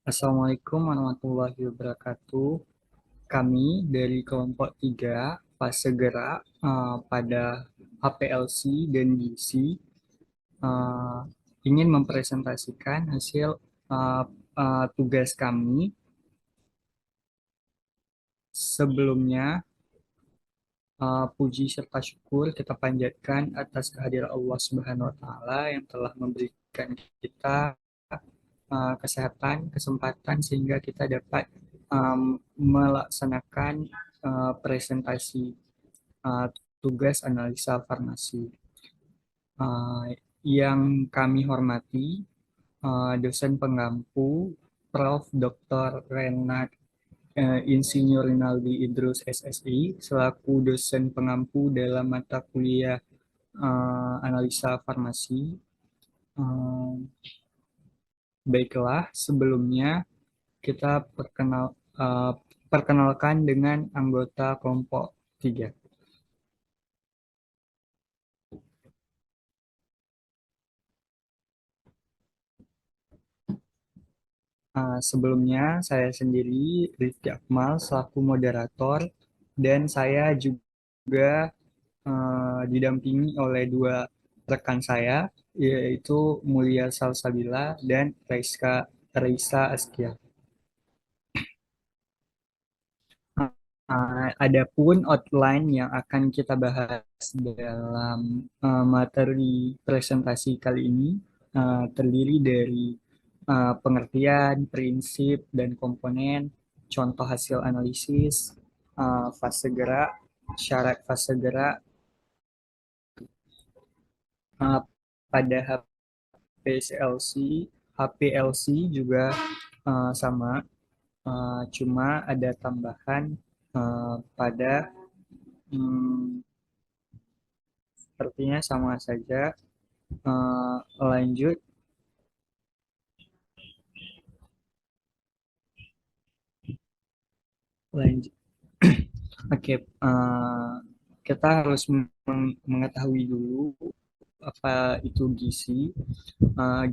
Assalamualaikum warahmatullahi wabarakatuh. Kami dari kelompok 3 fase gerak pada HPLC dan GC eh, ingin mempresentasikan hasil eh, tugas kami. Sebelumnya, puji serta syukur kita panjatkan atas kehadiran Allah Subhanahu wa taala yang telah memberikan kita kesehatan, kesempatan sehingga kita dapat melaksanakan presentasi uh, tugas analisa farmasi. Uh, yang kami hormati dosen penggampu Prof. Dr. Renat Insinyur Rinaldi Idrus SSI selaku dosen penggampu dalam mata kuliah analisa farmasi. Uh, Baiklah, sebelumnya kita perkenalkan dengan anggota kelompok 3. Sebelumnya, saya sendiri, Rifki Akmal, selaku moderator, dan saya juga didampingi oleh dua rekan saya, yaitu Mulia Salsabila dan Raisa Askia. Adapun outline yang akan kita bahas dalam materi presentasi kali ini terdiri dari pengertian, prinsip, dan komponen, contoh hasil analisis, fase gerak, syarat fase gerak uh, pada HPLC, HPLC juga sama, cuma ada tambahan pada hmm, sepertinya sama saja. Lanjut, lanjut. Oke, kita harus mengetahui dulu apa itu gizi.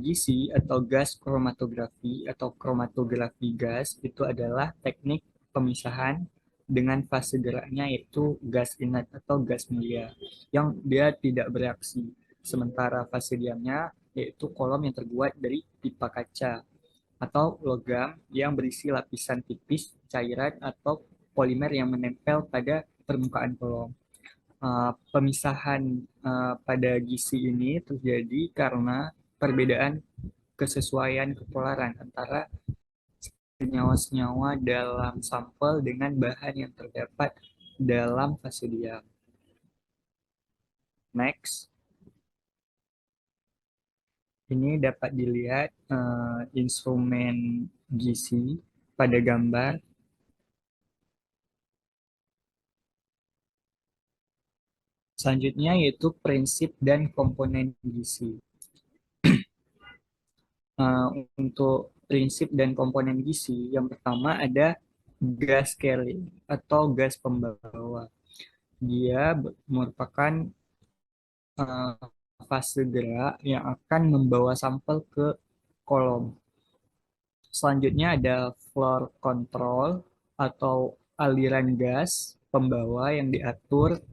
Gizi atau gas kromatografi atau kromatografi gas itu adalah teknik pemisahan dengan fase geraknya yaitu gas inert atau gas mulia yang dia tidak bereaksi. Sementara fase diamnya yaitu kolom yang terbuat dari pipa kaca atau logam yang berisi lapisan tipis, cairan, atau polimer yang menempel pada permukaan kolom. Pemisahan pada gizi ini terjadi karena perbedaan kesesuaian kepolaran antara senyawa-senyawa dalam sampel dengan bahan yang terdapat dalam fase diam. Next, ini dapat dilihat instrumen gizi pada gambar. Selanjutnya yaitu prinsip dan komponen gizi. uh, untuk prinsip dan komponen gizi, yang pertama ada gas carrier atau gas pembawa. Dia merupakan uh, fase gerak yang akan membawa sampel ke kolom. Selanjutnya ada flow control atau aliran gas pembawa yang diatur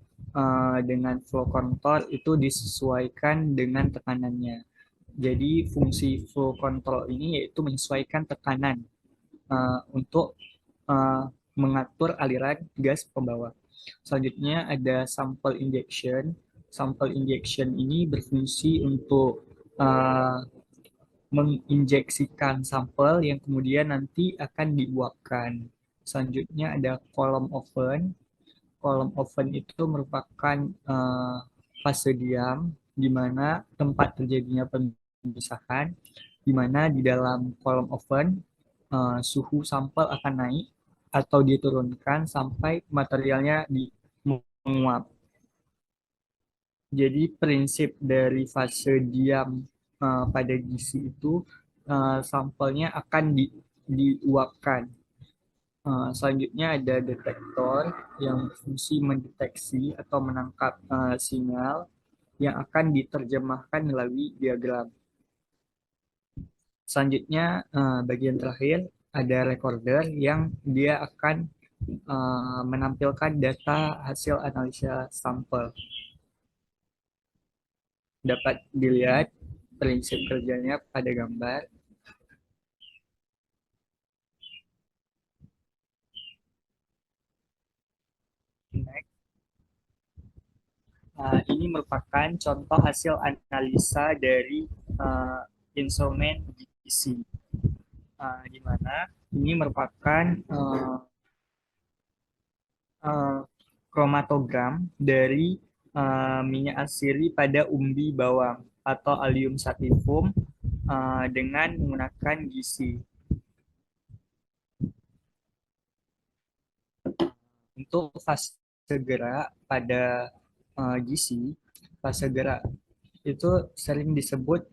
dengan flow control itu disesuaikan dengan tekanannya. Jadi fungsi flow control ini yaitu menyesuaikan tekanan untuk uh, mengatur aliran gas pembawa. Selanjutnya ada sample injection. Sample injection ini berfungsi untuk uh, menginjeksikan sampel yang kemudian nanti akan diuapkan. Selanjutnya ada column oven. Column oven itu merupakan fase diam di mana tempat terjadinya pemisahan, di mana di dalam column oven suhu sampel akan naik atau diturunkan sampai materialnya menguap. Jadi prinsip dari fase diam pada gizi itu sampelnya akan diuapkan. Selanjutnya ada detektor yang berfungsi mendeteksi atau menangkap sinyal yang akan diterjemahkan melalui diagram. Selanjutnya, bagian terakhir ada recorder yang dia akan menampilkan data hasil analisa sampel. Dapat dilihat prinsip kerjanya pada gambar. Next. Ini merupakan contoh hasil analisa dari instrumen GC, di mana ini merupakan uh, kromatogram dari minyak asiri pada umbi bawang atau Allium sativum dengan menggunakan gizi. Untuk fase gerak pada gizi, fase gerak itu sering disebut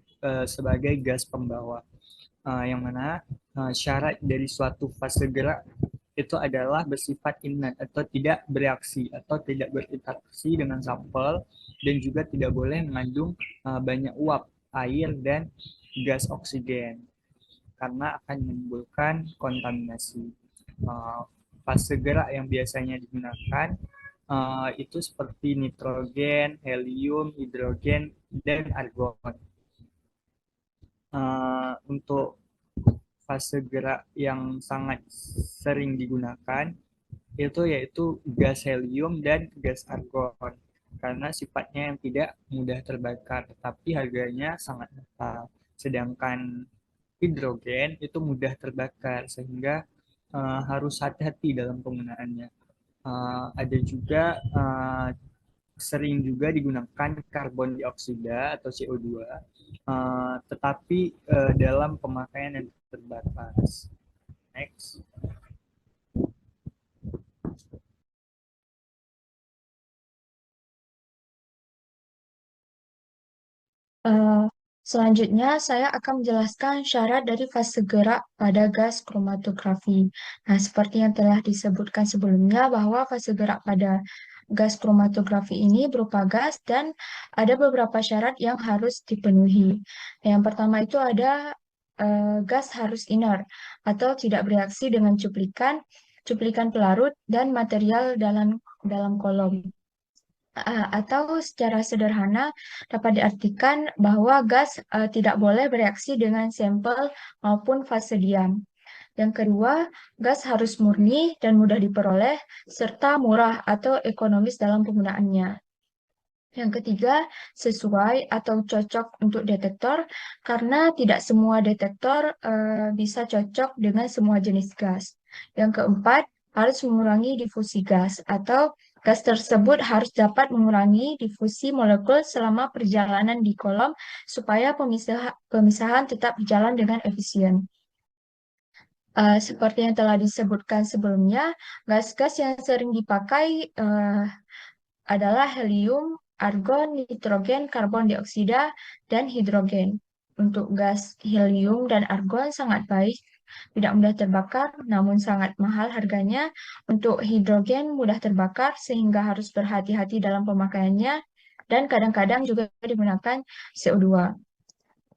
sebagai gas pembawa, yang mana syarat dari suatu fase gerak itu adalah bersifat inert atau tidak bereaksi atau tidak berinteraksi dengan sampel, dan juga tidak boleh mengandung banyak uap, air, dan gas oksigen karena akan menimbulkan kontaminasi. Fase gerak yang biasanya digunakan itu seperti nitrogen, helium, hidrogen, dan argon. Untuk fase gerak yang sangat sering digunakan itu yaitu gas helium dan gas argon karena sifatnya yang tidak mudah terbakar tetapi harganya sangat mahal. Sedangkan hidrogen itu mudah terbakar sehingga harus hati-hati dalam penggunaannya. Ada juga sering juga digunakan karbon dioksida atau CO2, tetapi dalam pemakaian yang terbatas. Next. Eh, Selanjutnya, saya akan menjelaskan syarat dari fase gerak pada gas kromatografi. Nah, seperti yang telah disebutkan sebelumnya, bahwa fase gerak pada gas kromatografi ini berupa gas dan ada beberapa syarat yang harus dipenuhi. Yang pertama itu ada gas harus inert atau tidak bereaksi dengan cuplikan, cuplikan pelarut, dan material dalam dalam kolom. Atau secara sederhana dapat diartikan bahwa gas tidak boleh bereaksi dengan sampel maupun fase diam. Yang kedua, gas harus murni dan mudah diperoleh, serta murah atau ekonomis dalam penggunaannya. Yang ketiga, sesuai atau cocok untuk detektor, karena tidak semua detektor bisa cocok dengan semua jenis gas. Yang keempat, harus mengurangi difusi gas, atau gas tersebut harus dapat mengurangi difusi molekul selama perjalanan di kolom, supaya pemisahan tetap berjalan dengan efisien. Seperti yang telah disebutkan sebelumnya, gas-gas yang sering dipakai adalah helium, argon, nitrogen, karbon dioksida, dan hidrogen. Untuk gas helium dan argon sangat baik, tidak mudah terbakar, namun sangat mahal harganya. Untuk hidrogen mudah terbakar, sehingga harus berhati-hati dalam pemakaiannya, dan kadang-kadang juga digunakan CO2.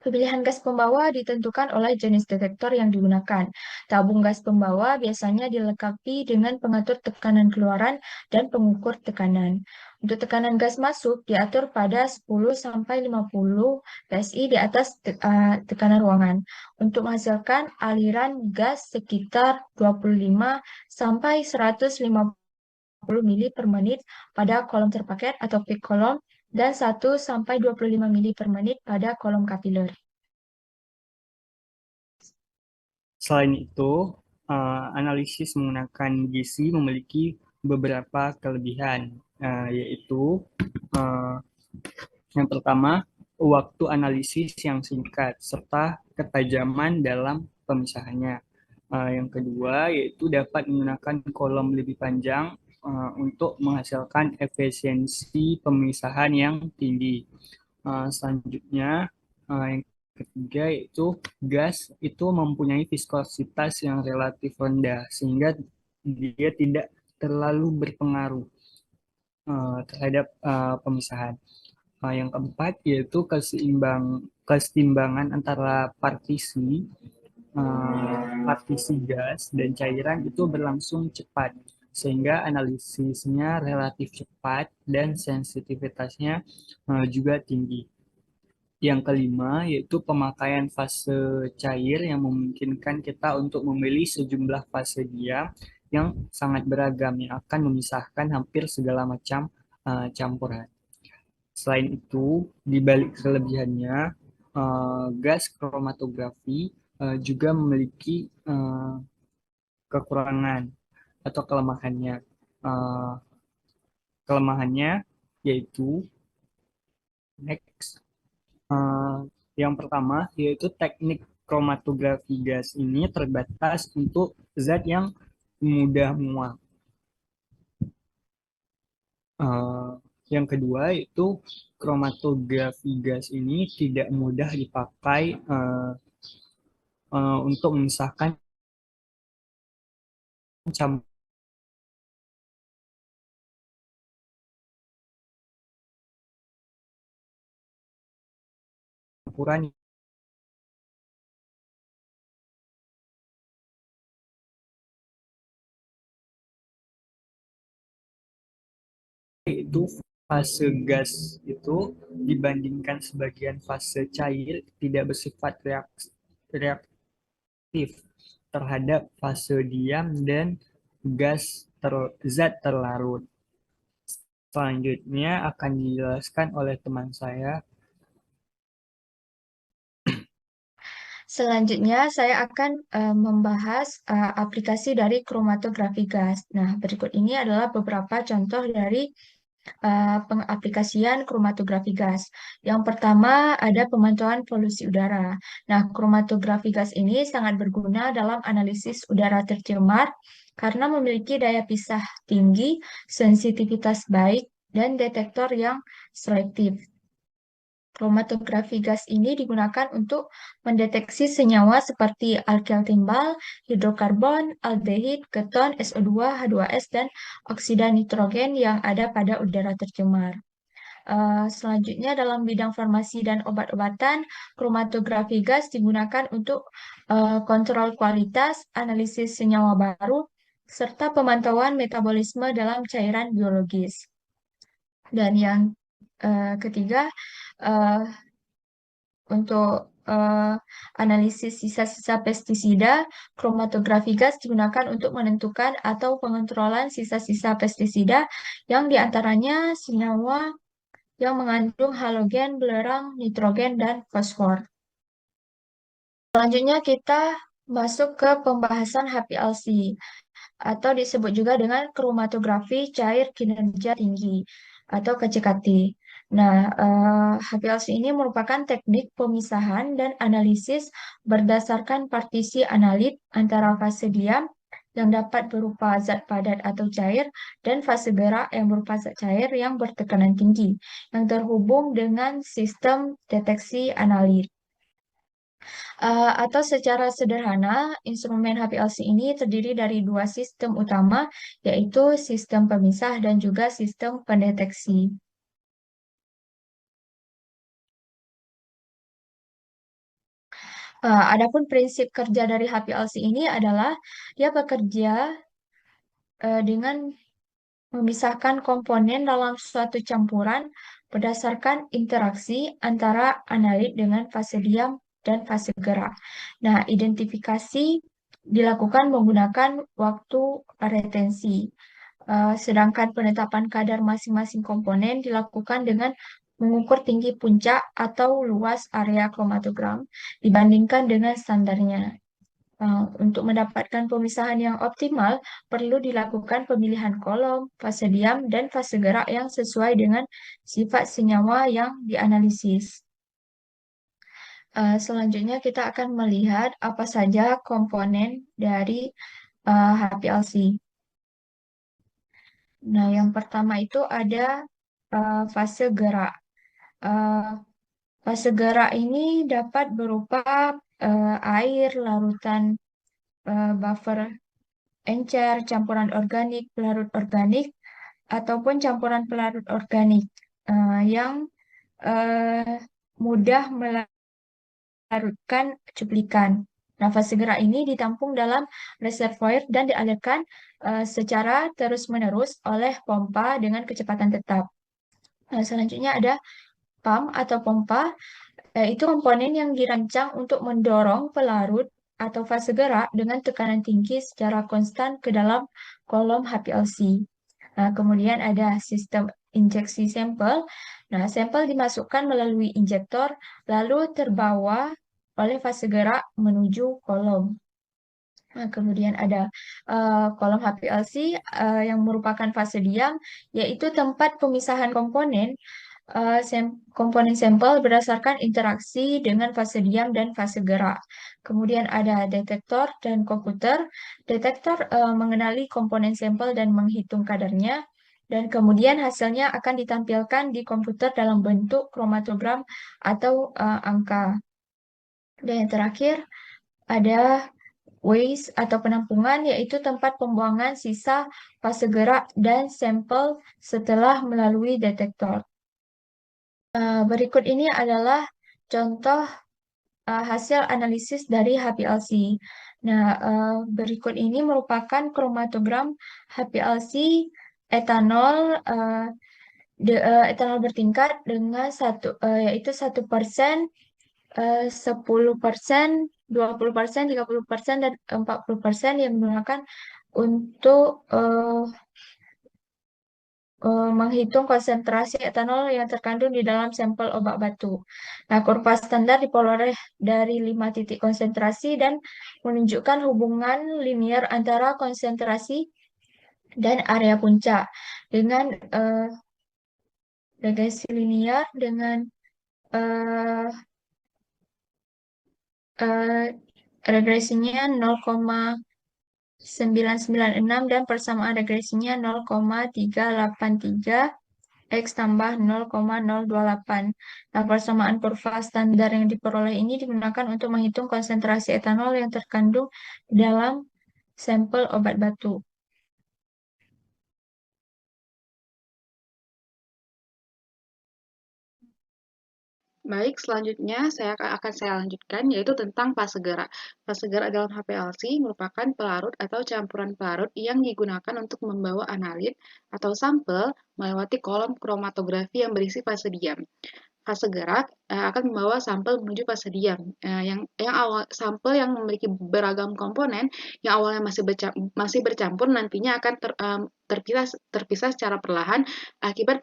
Pemilihan gas pembawa ditentukan oleh jenis detektor yang digunakan. Tabung gas pembawa biasanya dilengkapi dengan pengatur tekanan keluaran dan pengukur tekanan. Untuk tekanan gas masuk diatur pada 10-50 PSI di atas tekanan ruangan. Untuk menghasilkan aliran gas sekitar 25-150 mili per menit pada kolom terpaket atau peak kolom, dan 1-25 mili per menit pada kolom kapiler. Selain itu, analisis menggunakan gizi memiliki beberapa kelebihan, yaitu uh, yang pertama, waktu analisis yang singkat serta ketajaman dalam pemisahannya. Yang kedua, yaitu dapat menggunakan kolom lebih panjang untuk menghasilkan efisiensi pemisahan yang tinggi. Selanjutnya, yang ketiga yaitu gas itu mempunyai viskositas yang relatif rendah sehingga dia tidak terlalu berpengaruh terhadap pemisahan. Yang keempat yaitu keseimbangan antara partisi gas dan cairan itu berlangsung cepat, sehingga analisisnya relatif cepat dan sensitivitasnya juga tinggi. Yang kelima yaitu pemakaian fase cair yang memungkinkan kita untuk memilih sejumlah fase diam yang sangat beragam yang akan memisahkan hampir segala macam campuran. Selain itu, di balik kelebihannya, gas kromatografi juga memiliki kekurangan atau kelemahannya. Eh, Kelemahannya yaitu next. Eh, yang pertama yaitu teknik kromatografi gas ini terbatas untuk zat yang mudah muat. Eh, yang kedua itu kromatografi gas ini tidak mudah dipakai untuk memisahkan campuran itu fase gas itu dibandingkan sebagian fase cair tidak bersifat reaktif terhadap fase diam dan zat terlarut. Selanjutnya akan dijelaskan oleh teman saya. Selanjutnya, saya akan membahas aplikasi dari kromatografi gas. Nah, berikut ini adalah beberapa contoh dari pengaplikasian kromatografi gas. Yang pertama ada pemantauan polusi udara. Nah, kromatografi gas ini sangat berguna dalam analisis udara tercemar karena memiliki daya pisah tinggi, sensitivitas baik, dan detektor yang selektif. Kromatografi gas ini digunakan untuk mendeteksi senyawa seperti alkyl timbal, hidrokarbon, aldehid, keton, SO2, H2S, dan oksida nitrogen yang ada pada udara tercemar. Selanjutnya dalam bidang farmasi dan obat-obatan, kromatografi gas digunakan untuk kontrol kualitas, analisis senyawa baru, serta pemantauan metabolisme dalam cairan biologis. Dan yang ketiga, eh, untuk analisis sisa-sisa pestisida, kromatografi gas digunakan untuk menentukan atau pengontrolan sisa-sisa pestisida yang diantaranya senyawa yang mengandung halogen, belerang, nitrogen, dan fosfor. Selanjutnya kita masuk ke pembahasan HPLC atau disebut juga dengan kromatografi cair kinerja tinggi atau KCKT. Nah, HPLC ini merupakan teknik pemisahan dan analisis berdasarkan partisi analit antara fase diam yang dapat berupa zat padat atau cair dan fase gerak yang berupa zat cair yang bertekanan tinggi yang terhubung dengan sistem deteksi analit. Atau secara sederhana, instrumen HPLC ini terdiri dari dua sistem utama, yaitu sistem pemisah dan juga sistem pendeteksi. Adapun prinsip kerja dari HPLC ini adalah dia bekerja dengan memisahkan komponen dalam suatu campuran berdasarkan interaksi antara analit dengan fase diam dan fase gerak. Nah, identifikasi dilakukan menggunakan waktu retensi. Sedangkan penetapan kadar masing-masing komponen dilakukan dengan mengukur tinggi puncak atau luas area kromatogram dibandingkan dengan standarnya. Untuk mendapatkan pemisahan yang optimal, perlu dilakukan pemilihan kolom, fase diam, dan fase gerak yang sesuai dengan sifat senyawa yang dianalisis. Selanjutnya kita akan melihat apa saja komponen dari HPLC. Nah, yang pertama itu ada fase gerak. Uh, Fase gerak ini dapat berupa air, larutan buffer encer, campuran organik, pelarut organik, ataupun campuran pelarut organik yang eh, mudah melarutkan cuplikan. Nah, fase gerak ini ditampung dalam reservoir dan dialirkan secara terus-menerus oleh pompa dengan kecepatan tetap. Nah, selanjutnya ada pump atau pompa, itu komponen yang dirancang untuk mendorong pelarut atau fase gerak dengan tekanan tinggi secara konstan ke dalam kolom HPLC. Nah, kemudian ada sistem injeksi sampel. Nah, sampel dimasukkan melalui injektor, lalu terbawa oleh fase gerak menuju kolom. Nah, kemudian ada kolom HPLC yang merupakan fase diam, yaitu tempat pemisahan komponen komponen sampel berdasarkan interaksi dengan fase diam dan fase gerak. Kemudian ada detektor dan komputer. Detektor mengenali komponen sampel dan menghitung kadarnya. Dan kemudian hasilnya akan ditampilkan di komputer dalam bentuk kromatogram atau angka. Dan yang terakhir ada waste atau penampungan, yaitu tempat pembuangan sisa fase gerak dan sampel setelah melalui detektor. Berikut ini adalah contoh hasil analisis dari HPLC. Nah, berikut ini merupakan kromatogram HPLC etanol etanol bertingkat dengan yaitu 1%, 10%, 20%, 30%, dan 40% yang digunakan untuk menghitung konsentrasi etanol yang terkandung di dalam sampel obat batu. Nah, kurva standar diperoleh dari 5 titik konsentrasi dan menunjukkan hubungan linear antara konsentrasi dan area puncak dengan regresi linear dengan eh, eh, regresinya 0,996 dan persamaan regresinya 0,383 X tambah 0,028. Nah, persamaan kurva standar yang diperoleh ini digunakan untuk menghitung konsentrasi etanol yang terkandung di dalam sampel obat batu. Baik, selanjutnya akan saya lanjutkan yaitu tentang fase gerak. Fase gerak dalam HPLC merupakan pelarut atau campuran pelarut yang digunakan untuk membawa analit atau sampel melewati kolom kromatografi yang berisi fase diam. Fase gerak akan membawa sampel menuju fase diam. Yang awal sampel yang memiliki beragam komponen yang awalnya masih bercampur nantinya akan terpisah secara perlahan akibat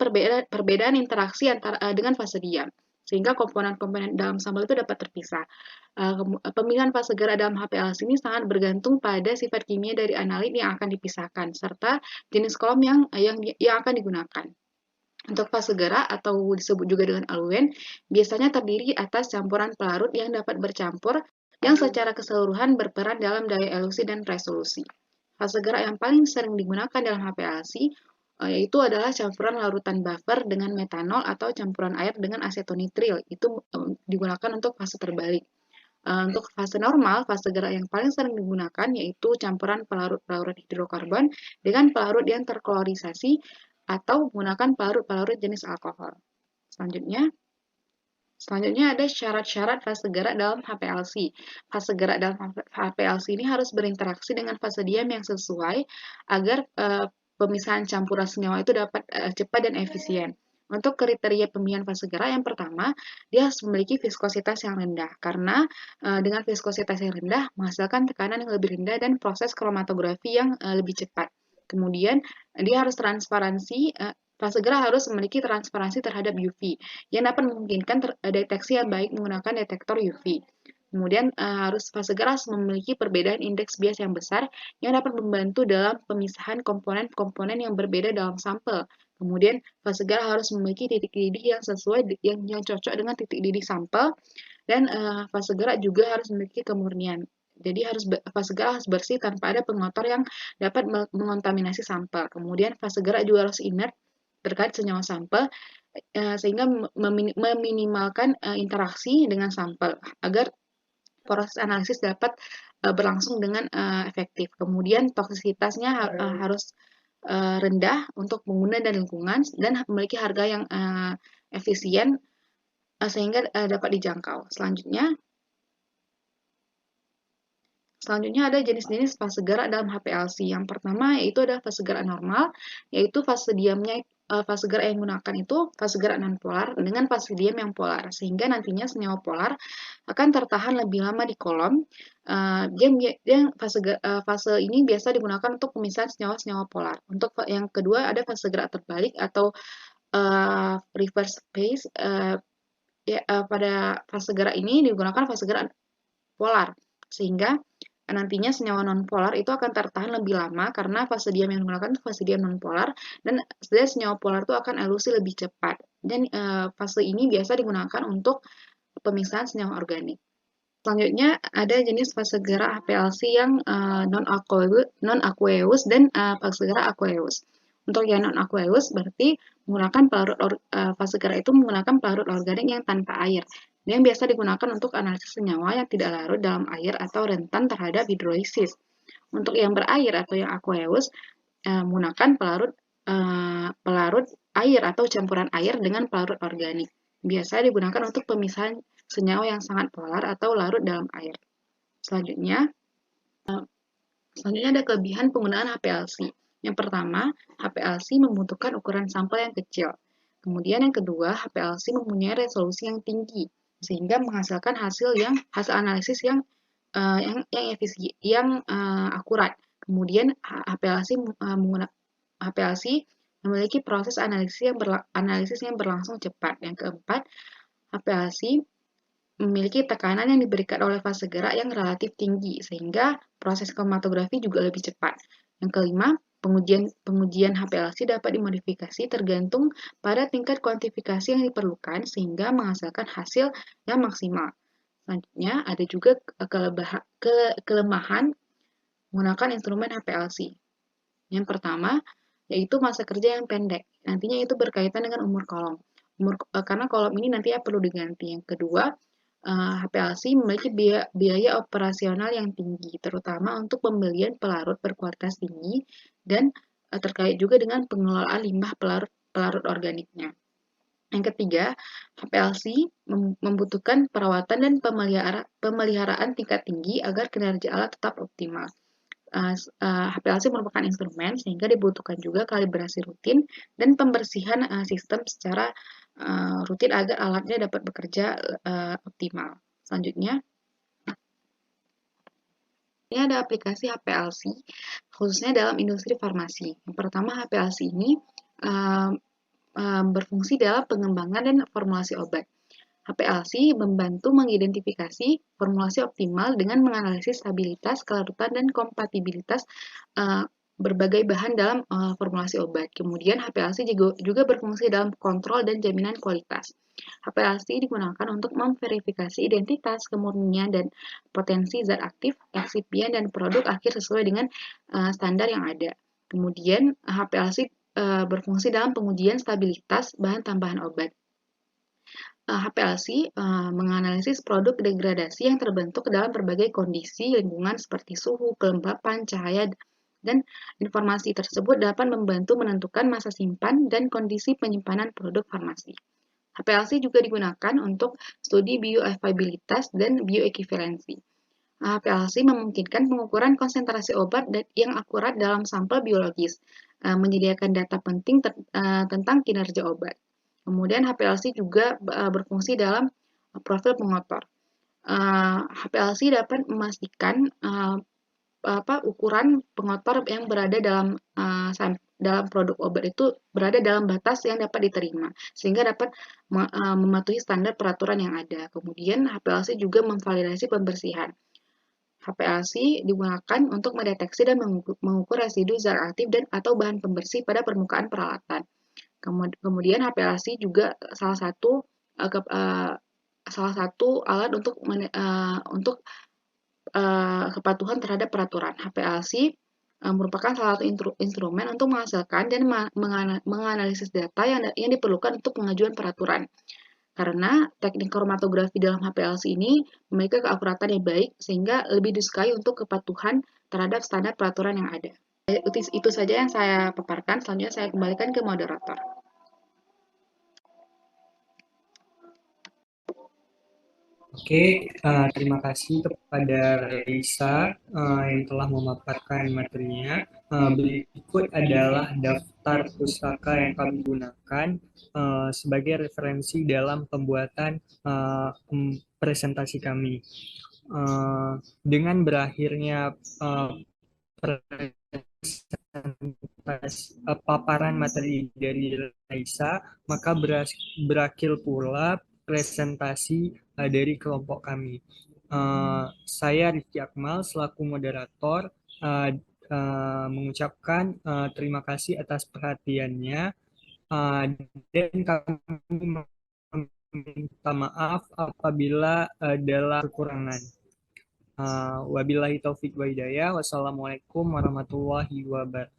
perbedaan interaksi dengan fase diam, sehingga komponen-komponen dalam sampel itu dapat terpisah. Pemilihan fase gerak dalam HPLC ini sangat bergantung pada sifat kimia dari analit yang akan dipisahkan serta jenis kolom yang akan digunakan. Untuk fase gerak atau disebut juga dengan aluen, biasanya terdiri atas campuran pelarut yang dapat bercampur yang secara keseluruhan berperan dalam daya elusi dan resolusi. Fase gerak yang paling sering digunakan dalam HPLC yaitu adalah campuran larutan buffer dengan metanol atau campuran air dengan asetonitril. Itu digunakan untuk fase terbalik. Untuk fase normal, fase gerak yang paling sering digunakan yaitu campuran pelarut-pelarut hidrokarbon dengan pelarut yang terklorisasi atau menggunakan pelarut-pelarut jenis alkohol. Selanjutnya ada syarat-syarat fase gerak dalam HPLC. Fase gerak dalam HPLC ini harus berinteraksi dengan fase diam yang sesuai agar pemisahan campuran senyawa itu dapat cepat dan efisien. Untuk kriteria pemilihan fase gerak yang pertama, dia harus memiliki viskositas yang rendah karena dengan viskositas yang rendah menghasilkan tekanan yang lebih rendah dan proses kromatografi yang lebih cepat. Kemudian dia harus fase gerak harus memiliki transparansi terhadap UV yang dapat memungkinkan deteksi yang baik menggunakan detektor UV. Kemudian fase gerak harus memiliki perbedaan indeks bias yang besar yang dapat membantu dalam pemisahan komponen-komponen yang berbeda dalam sampel. Kemudian fase gerak harus memiliki titik didih yang sesuai yang cocok dengan titik didih sampel, dan fase gerak juga harus memiliki kemurnian. Jadi fase gerak harus bersih tanpa ada pengotor yang dapat mengontaminasi sampel. Kemudian fase gerak juga harus inert terkait senyawa sampel sehingga meminimalkan interaksi dengan sampel agar proses analisis dapat berlangsung dengan efektif. Kemudian toksisitasnya harus rendah untuk pengguna dan lingkungan dan memiliki harga yang efisien sehingga dapat dijangkau. Selanjutnya ada jenis-jenis fase gerak dalam HPLC. Yang pertama yaitu ada fase gerak normal, yaitu fase diamnya fase gerak yang digunakan itu fase gerak nonpolar dengan fase diam yang polar, sehingga nantinya senyawa polar akan tertahan lebih lama di kolom. Fase ini biasa digunakan untuk pemisahan senyawa-senyawa polar. Untuk yang kedua ada fase gerak terbalik atau reverse phase. Pada fase gerak ini digunakan fase gerak polar, sehingga nantinya senyawa nonpolar itu akan tertahan lebih lama karena fase diam yang digunakan itu fase diam nonpolar, dan senyawa polar itu akan elusi lebih cepat. Dan fase ini biasa digunakan untuk pemisahan senyawa organik. Selanjutnya ada jenis fase gerak HPLC yang non-aqueous dan fase gerak aqueous. Untuk yang non-aqueous berarti menggunakan fase gerak itu menggunakan pelarut organik yang tanpa air, yang biasa digunakan untuk analisis senyawa yang tidak larut dalam air atau rentan terhadap hidrolisis. Untuk yang berair atau yang aqueous menggunakan pelarut air atau campuran air dengan pelarut organik. Biasa digunakan untuk pemisahan senyawa yang sangat polar atau larut dalam air. Selanjutnya ada kelebihan penggunaan HPLC. Yang pertama, HPLC membutuhkan ukuran sampel yang kecil. Kemudian yang kedua, HPLC mempunyai resolusi yang tinggi, sehingga menghasilkan hasil analisis yang akurat. Kemudian HPLC memiliki proses analisis yang berlangsung cepat. Yang keempat, HPLC memiliki tekanan yang diberikan oleh fase gerak yang relatif tinggi, sehingga proses kromatografi juga lebih cepat. Yang kelima, pengujian HPLC dapat dimodifikasi tergantung pada tingkat kuantifikasi yang diperlukan, sehingga menghasilkan hasil yang maksimal. Selanjutnya, ada juga kelemahan menggunakan instrumen HPLC. Yang pertama, yaitu masa kerja yang pendek. Nantinya itu berkaitan dengan umur kolom. Karena kolom ini nantinya perlu diganti. Yang kedua, HPLC memiliki biaya operasional yang tinggi, terutama untuk pembelian pelarut berkualitas tinggi dan terkait juga dengan pengelolaan limbah pelarut organiknya. Yang ketiga, HPLC membutuhkan perawatan dan pemeliharaan tingkat tinggi agar kinerja alat tetap optimal. HPLC merupakan instrumen sehingga dibutuhkan juga kalibrasi rutin dan pembersihan sistem secara rutin agar alatnya dapat bekerja optimal. Selanjutnya, ini ada aplikasi HPLC khususnya dalam industri farmasi. Yang pertama, HPLC ini berfungsi dalam pengembangan dan formulasi obat. HPLC membantu mengidentifikasi formulasi optimal dengan menganalisis stabilitas, kelarutan, dan kompatibilitas berbagai bahan dalam formulasi obat. Kemudian HPLC juga berfungsi dalam kontrol dan jaminan kualitas. HPLC digunakan untuk memverifikasi identitas, kemurnian, dan potensi zat aktif, eksipien, dan produk akhir sesuai dengan standar yang ada. Kemudian HPLC berfungsi dalam pengujian stabilitas bahan tambahan obat. HPLC menganalisis produk degradasi yang terbentuk dalam berbagai kondisi lingkungan seperti suhu, kelembapan, cahaya, dan informasi tersebut dapat membantu menentukan masa simpan dan kondisi penyimpanan produk farmasi. HPLC juga digunakan untuk studi bioavailabilitas dan bioekivalensi. HPLC memungkinkan pengukuran konsentrasi obat yang akurat dalam sampel biologis, menyediakan data penting tentang kinerja obat. Kemudian HPLC juga berfungsi dalam profil pengotor. HPLC dapat memastikan ukuran pengotor yang berada dalam produk obat itu berada dalam batas yang dapat diterima, sehingga dapat mematuhi standar peraturan yang ada. Kemudian HPLC juga memvalidasi pembersihan. HPLC digunakan untuk mendeteksi dan mengukur residu zat aktif dan atau bahan pembersih pada permukaan peralatan. Kemudian HPLC juga salah satu alat untuk kepatuhan terhadap peraturan. HPLC merupakan salah satu instrumen untuk menghasilkan dan menganalisis data yang diperlukan untuk pengajuan peraturan. Karena teknik kromatografi dalam HPLC ini memiliki keakuratan yang baik, sehingga lebih disukai untuk kepatuhan terhadap standar peraturan yang ada. Itu saja yang saya paparkan. Selanjutnya saya kembalikan ke moderator. Oke, terima kasih kepada Raisa yang telah memaparkan materinya. Berikut adalah daftar pustaka yang kami gunakan sebagai referensi dalam pembuatan presentasi kami. Dengan berakhirnya paparan materi dari Raisa, maka berakhir pula presentasi dari kelompok kami. Saya Rifki Akmal selaku moderator mengucapkan terima kasih atas perhatiannya dan kami meminta maaf apabila dalam kekurangan. Wabillahi taufik wa hidayah. Wassalamualaikum warahmatullahi wabarakatuh.